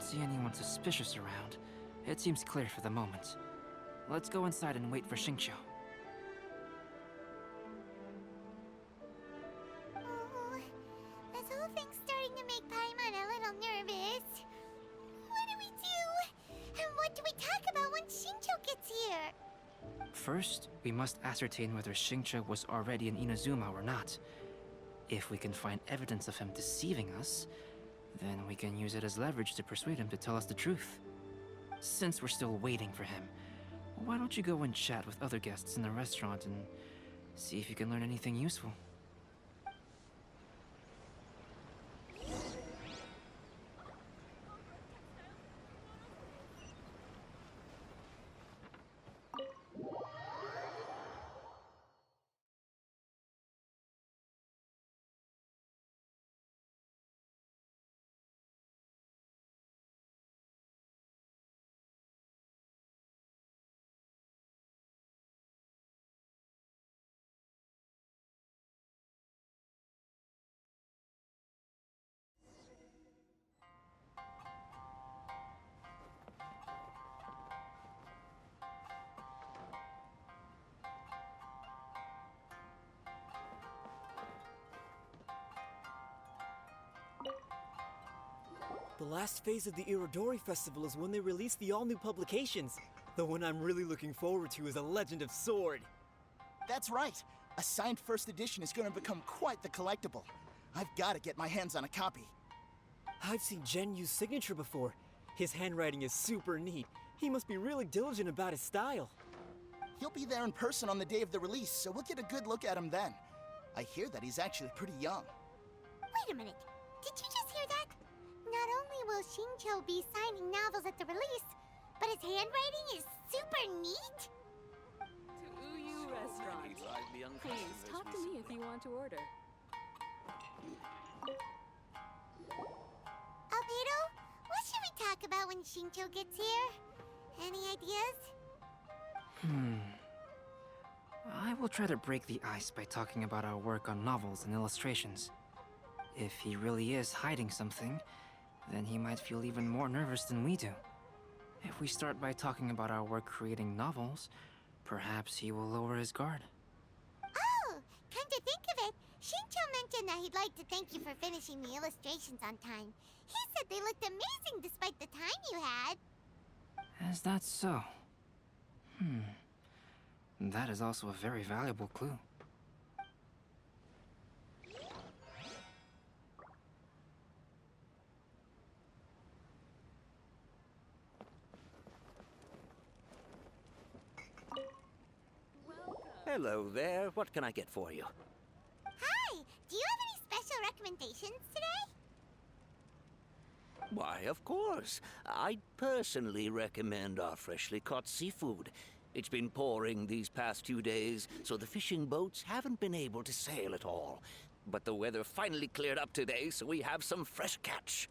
see anyone suspicious around. It seems clear for the moment. Let's go inside and wait for Xingqiu. Oh, this whole thing's starting to make Paimon a little nervous. What do we do? And what do we talk about when Xingqiu gets here? First, we must ascertain whether Xingqiu was already in Inazuma or not. If we can find evidence of him deceiving us, then we can use it as leverage to persuade him to tell us the truth. Since we're still waiting for him, why don't you go and chat with other guests in the restaurant and see if you can learn anything useful? The last phase of the Irodori Festival is when they release the all-new publications. The one I'm really looking forward to is A Legend of Sword. That's right. A signed first edition is going to become quite the collectible. I've got to get my hands on a copy. I've seen Genyu's signature before. His handwriting is super neat. He must be really diligent about his style. He'll be there in person on the day of the release, so we'll get a good look at him then. I hear that he's actually pretty young. Wait a minute. Did you just hear that? Not only will Xingqiu be signing novels at the release, but his handwriting is super neat. To Uyu Restaurant. Please, talk to me if you want to order. Albedo, what should we talk about when Xingqiu gets here? Any ideas? I will try to break the ice by talking about our work on novels and illustrations. If he really is hiding something, then he might feel even more nervous than we do. If we start by talking about our work creating novels, perhaps he will lower his guard. Oh, come to think of it, Xingqiu mentioned that he'd like to thank you for finishing the illustrations on time. He said they looked amazing despite the time you had. Is that so? That is also a very valuable clue. Hello there. What can I get for you? Hi, do you have any special recommendations today? Why, of course. I'd personally recommend our freshly caught seafood. It's been pouring these past few days, so the fishing boats haven't been able to sail at all. But the weather finally cleared up today, so we have some fresh catch.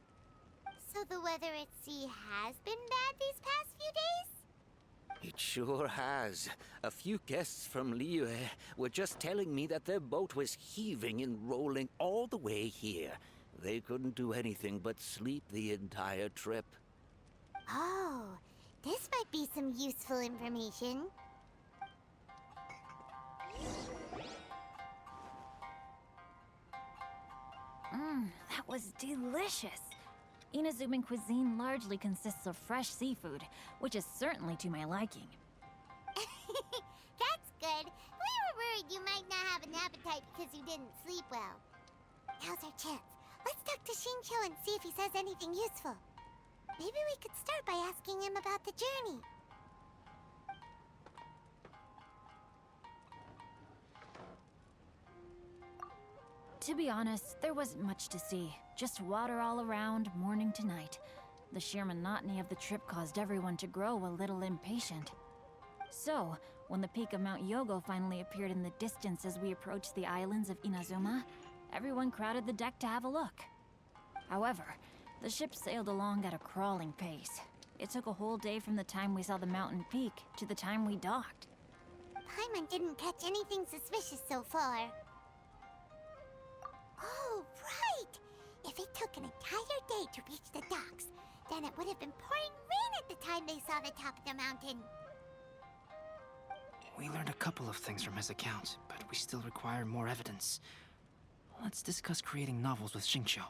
So the weather at sea has been bad these past few days? It sure has. A few guests from Liyue were just telling me that their boat was heaving and rolling all the way here. They couldn't do anything but sleep the entire trip. Oh, this might be some useful information. That was delicious. Inazuman cuisine largely consists of fresh seafood, which is certainly to my liking. That's good. We were worried you might not have an appetite because you didn't sleep well. Now's our chance. Let's talk to Xingqiu and see if he says anything useful. Maybe we could start by asking him about the journey. To be honest, there wasn't much to see. Just water all around, morning to night. The sheer monotony of the trip caused everyone to grow a little impatient. So, when the peak of Mount Yogo finally appeared in the distance as we approached the islands of Inazuma, everyone crowded the deck to have a look. However, the ship sailed along at a crawling pace. It took a whole day from the time we saw the mountain peak to the time we docked. Paimon didn't catch anything suspicious so far. Oh, right! If it took an entire day to reach the docks, Then it would have been pouring rain at the time they saw the top of the mountain. We learned a couple of things from his account, but we still require more evidence. Let's discuss creating novels with Xingqiu.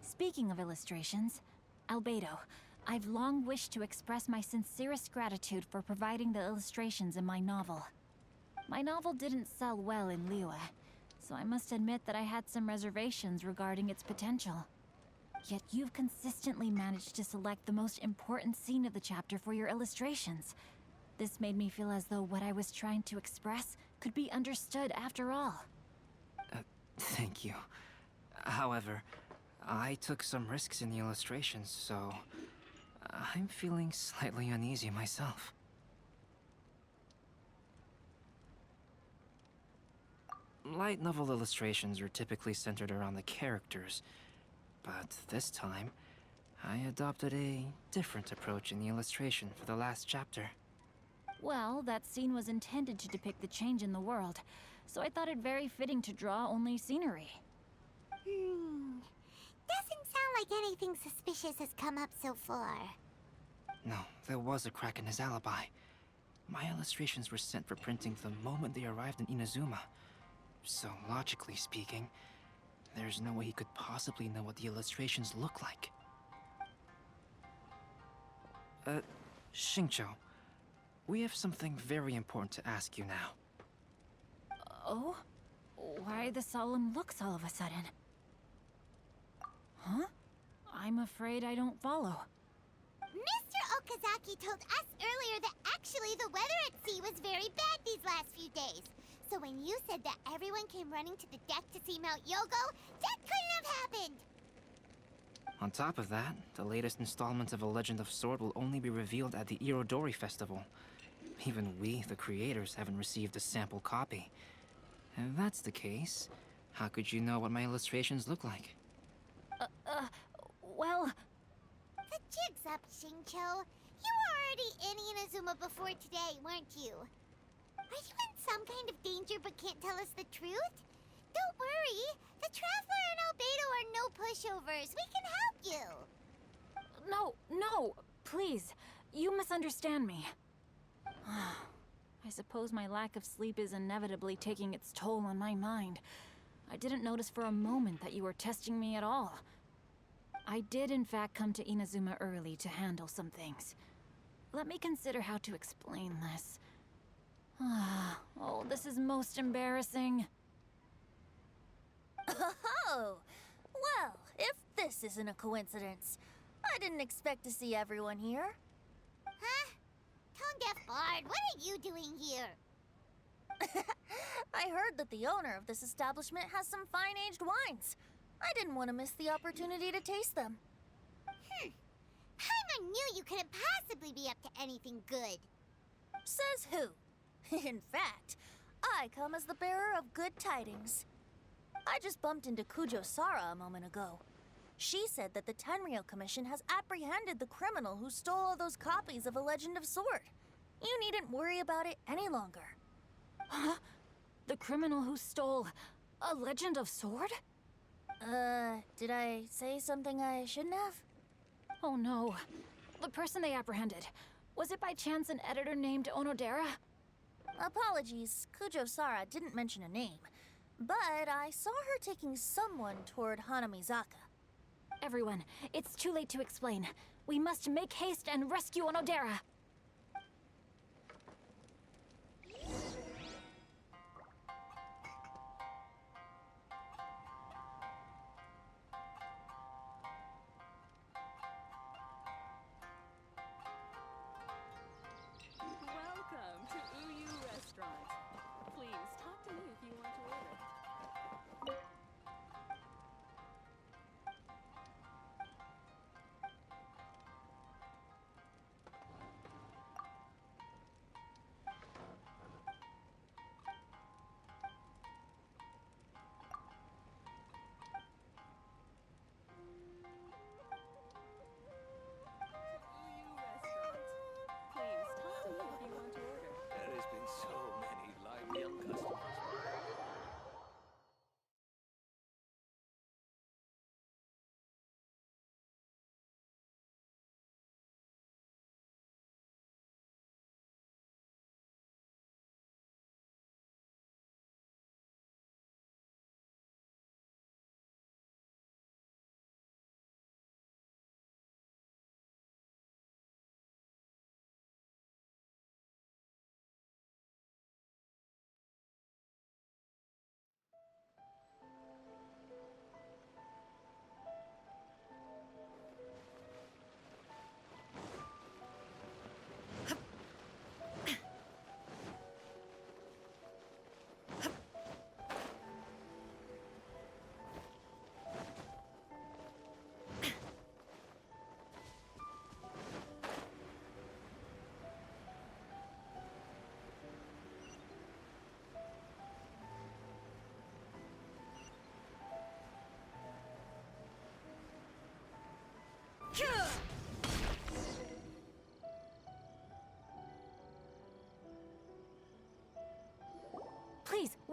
Speaking of illustrations, Albedo, I've long wished to express my sincerest gratitude for providing the illustrations in my novel. My novel didn't sell well in Liyue, so I must admit that I had some reservations regarding its potential. Yet you've consistently managed to select the most important scene of the chapter for your illustrations. This made me feel as though what I was trying to express could be understood after all. Thank you. However, I took some risks in the illustrations, so I'm feeling slightly uneasy myself. Light novel illustrations are typically centered around the characters, but this time, I adopted a different approach in the illustration for the last chapter. Well, that scene was intended to depict the change in the world, so I thought it very fitting to draw only scenery. Doesn't sound like anything suspicious has come up so far. No, there was a crack in his alibi. My illustrations were sent for printing the moment they arrived in Inazuma. So, logically speaking, there's no way he could possibly know what the illustrations look like. Xingqiu, we have something very important to ask you now. Oh? Why the solemn looks all of a sudden? Huh? I'm afraid I don't follow. Mr. Okazaki told us earlier that actually the weather at sea was very bad these last few days. So when you said that everyone came running to the deck to see Mount Yogo, that couldn't have happened! On top of that, the latest installment of A Legend of Sword will only be revealed at the Irodori Festival. Even we, the creators, haven't received a sample copy. If that's the case, how could you know what my illustrations look like? Well... The jig's up, Xingqiu. You were already in Inazuma before today, weren't you? Are you in some kind of danger but can't tell us the truth? Don't worry. The Traveler and Albedo are no pushovers. We can help you. No, please. You misunderstand me. I suppose my lack of sleep is inevitably taking its toll on my mind. I didn't notice for a moment that you were testing me at all. I did in fact come to Inazuma early to handle some things. Let me consider how to explain this. Oh, this is most embarrassing. Oh, well, if this isn't a coincidence, I didn't expect to see everyone here. Huh? Tone-deaf Bard, what are you doing here? I heard that the owner of this establishment has some fine-aged wines. I didn't want to miss the opportunity to taste them. Paimon knew you couldn't possibly be up to anything good. Says who? In fact, I come as the bearer of good tidings. I just bumped into Kujo Sara a moment ago. She said that the Tenryou Commission has apprehended the criminal who stole all those copies of A Legend of Sword. You needn't worry about it any longer. Huh? The criminal who stole A Legend of Sword? Did I say something I shouldn't have? Oh no. The person they apprehended. Was it by chance an editor named Onodera? Apologies, Kujo Sara didn't mention a name. But I saw her taking someone toward Hanamizaka. Everyone, it's too late to explain. We must make haste and rescue Onodera. Welcome to Uyu Restaurant. Please talk to me if you want to order. Uyu Restaurant. Please talk to me if you want to order. There has been so many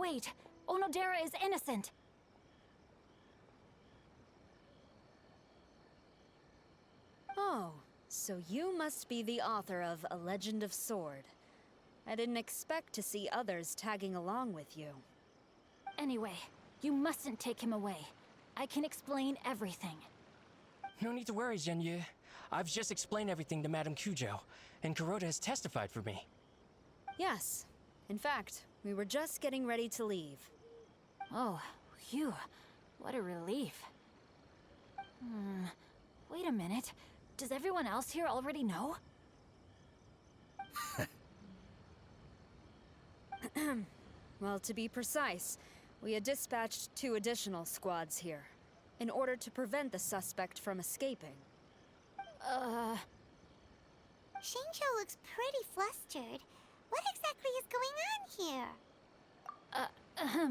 Wait, Onodera is innocent. Oh, so you must be the author of A Legend of Sword. I didn't expect to see others tagging along with you. Anyway, you mustn't take him away. I can explain everything. No need to worry, Zhenyu. I've just explained everything to Madame Kujo, and Kuroda has testified for me. Yes. In fact, we were just getting ready to leave. Oh, phew. What a relief. Wait a minute. Does everyone else here already know? Well, to be precise, we had dispatched 2 additional squads here, in order to prevent the suspect from escaping. Xingqiu looks pretty flustered. What exactly is going on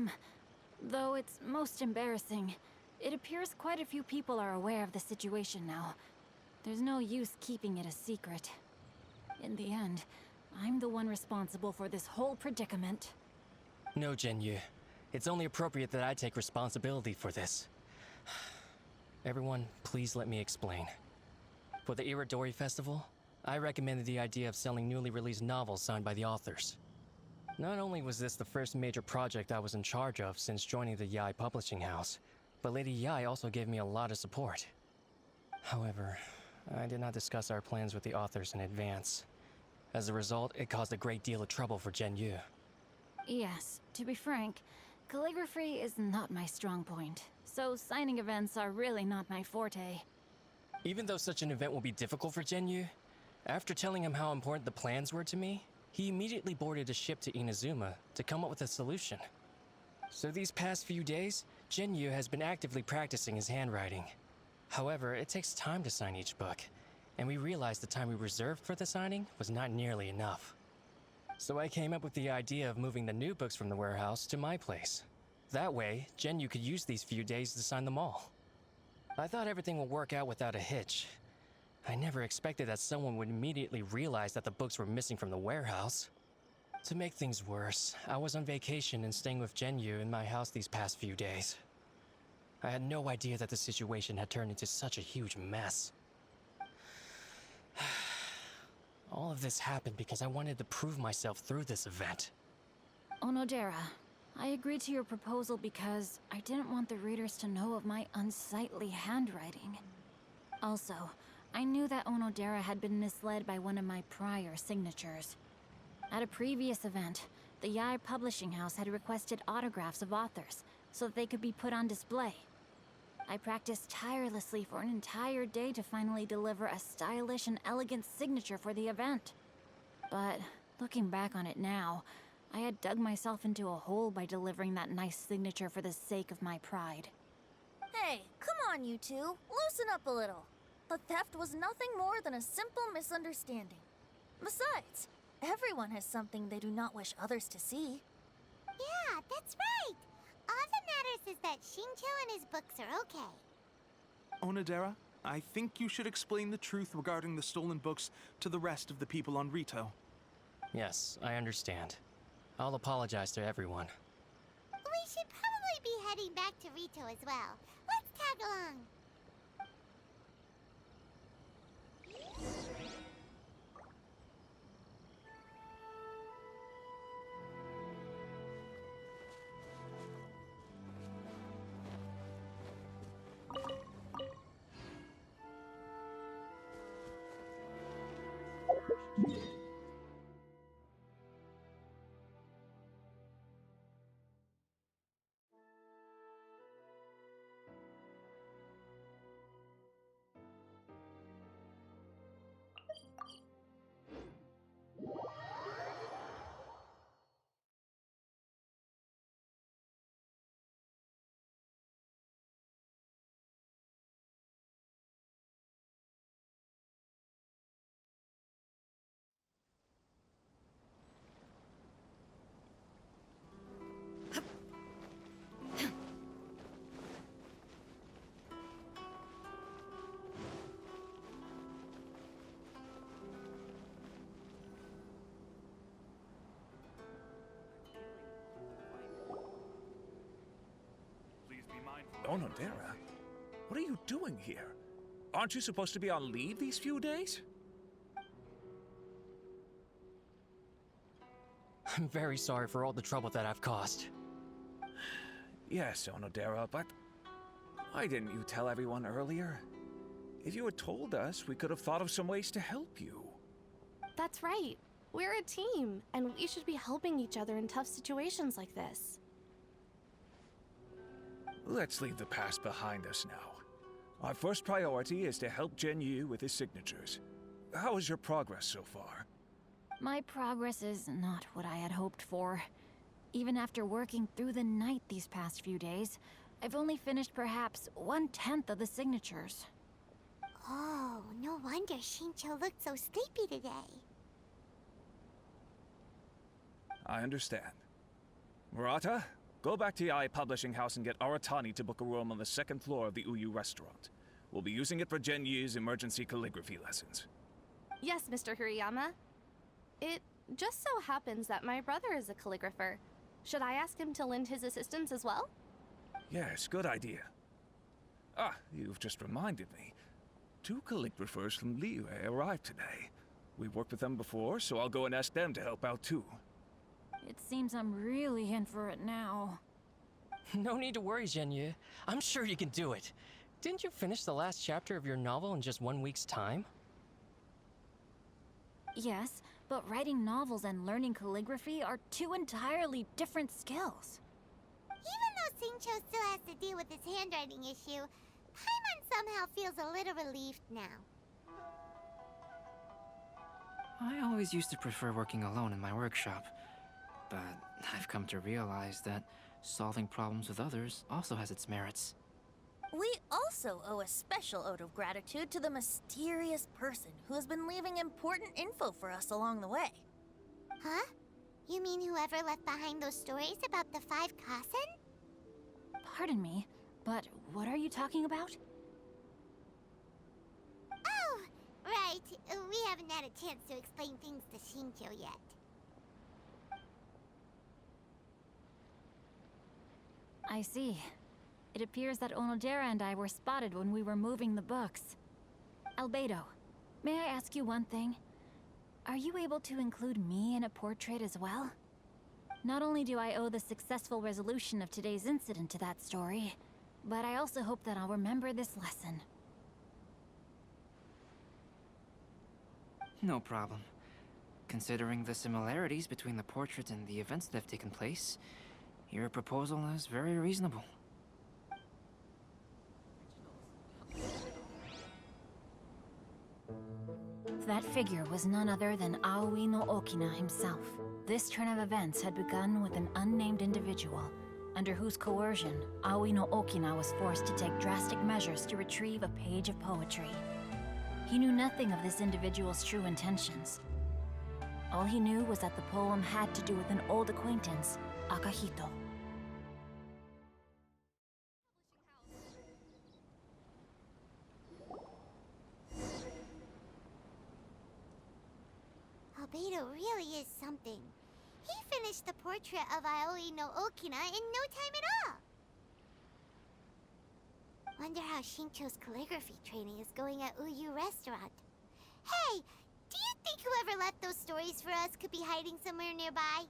here? Though it's most embarrassing, it appears quite a few people are aware of the situation now. There's no use keeping it a secret. In the end, I'm the one responsible for this whole predicament. No, Zhenyu. It's only appropriate that I take responsibility for this. Everyone, please let me explain. For the Irodori Festival, I recommended the idea of selling newly released novels signed by the authors. Not only was this the first major project I was in charge of since joining the Yae publishing house, but Lady Yae also gave me a lot of support. However, I did not discuss our plans with the authors in advance. As a result, it caused a great deal of trouble for Zhenyu. Yes, to be frank, calligraphy is not my strong point, so signing events are really not my forte. Even though such an event will be difficult for Zhenyu, after telling him how important the plans were to me, he immediately boarded a ship to Inazuma to come up with a solution. So these past few days, Zhenyu has been actively practicing his handwriting. However, it takes time to sign each book, and we realized the time we reserved for the signing was not nearly enough. So I came up with the idea of moving the new books from the warehouse to my place. That way, Zhenyu could use these few days to sign them all. I thought everything would work out without a hitch. I never expected that someone would immediately realize that the books were missing from the warehouse. To make things worse, I was on vacation and staying with Zhenyu in my house these past few days. I had no idea that the situation had turned into such a huge mess. All of this happened because I wanted to prove myself through this event. Onodera, I agreed to your proposal because I didn't want the readers to know of my unsightly handwriting. Also, I knew that Onodera had been misled by one of my prior signatures. At a previous event, the Yae publishing house had requested autographs of authors so that they could be put on display. I practiced tirelessly for an entire day to finally deliver a stylish and elegant signature for the event. But looking back on it now, I had dug myself into a hole by delivering that nice signature for the sake of my pride. Hey, come on, you two. Loosen up a little. The theft was nothing more than a simple misunderstanding. Besides, everyone has something they do not wish others to see. Yeah, that's right. All that matters is that Xingqiu and his books are okay. Onodera, I think you should explain the truth regarding the stolen books to the rest of the people on Rito. Yes, I understand. I'll apologize to everyone. We should probably be heading back to Rito as well. Let's tag along. Onodera, what are you doing here? Aren't you supposed to be on leave these few days? I'm very sorry for all the trouble that I've caused. Yes, Onodera, but why didn't you tell everyone earlier? If you had told us, we could have thought of some ways to help you. That's right. We're a team, and we should be helping each other in tough situations like this. Let's leave the past behind us now. Our first priority is to help Genyu with his signatures. How is your progress so far? My progress is not what I had hoped for. Even after working through the night these past few days, I've only finished perhaps 1/10 of the signatures. Oh, no wonder Shincho looked so sleepy today. I understand. Murata, go back to Yae Publishing House and get Aratani to book a room on the second floor of the Uyu restaurant. We'll be using it for Genyu's emergency calligraphy lessons. Yes, Mr. Hirayama. It just so happens that my brother is a calligrapher. Should I ask him to lend his assistance as well? Yes, good idea. Ah, you've just reminded me. 2 calligraphers from Liyue arrived today. We've worked with them before, so I'll go and ask them to help out too. It seems I'm really in for it now. No need to worry, Genyu. I'm sure you can do it. Didn't you finish the last chapter of your novel in just 1 week's time? Yes, but writing novels and learning calligraphy are 2 entirely different skills. Even though Shincho still has to deal with his handwriting issue, Paimon somehow feels a little relieved now. I always used to prefer working alone in my workshop, but I've come to realize that solving problems with others also has its merits. We also owe a special ode of gratitude to the mysterious person who has been leaving important info for us along the way. Huh? You mean whoever left behind those stories about the 5 Kasen? Pardon me, but what are you talking about? Oh, right. We haven't had a chance to explain things to Shincho yet. I see. It appears that Onodera and I were spotted when we were moving the books. Albedo, may I ask you one thing? Are you able to include me in a portrait as well? Not only do I owe the successful resolution of today's incident to that story, but I also hope that I'll remember this lesson. No problem. Considering the similarities between the portrait and the events that have taken place, your proposal is very reasonable. That figure was none other than Aoi no Okina himself. This turn of events had begun with an unnamed individual, under whose coercion, Aoi no Okina was forced to take drastic measures to retrieve a page of poetry. He knew nothing of this individual's true intentions. All he knew was that the poem had to do with an old acquaintance, Akahito. Albedo really is something. He finished the portrait of Aoi no Okina in no time at all. Wonder how Shincho's calligraphy training is going at Uyu Restaurant. Hey, do you think whoever left those stories for us could be hiding somewhere nearby?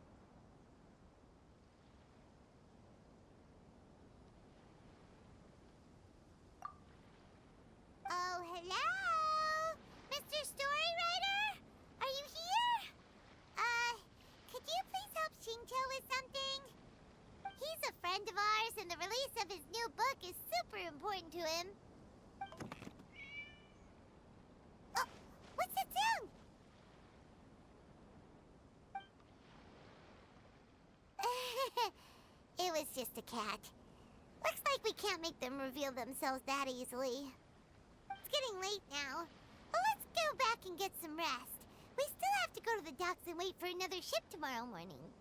Oh, hello? Mr. Storywriter? Are you here? Could you please help Shincho with something? He's a friend of ours, and the release of his new book is super important to him. Oh, what's that sound? It was just a cat. Looks like we can't make them reveal themselves that easily. It's getting late now. Well, let's go back and get some rest. We still have to go to the docks and wait for another ship tomorrow morning.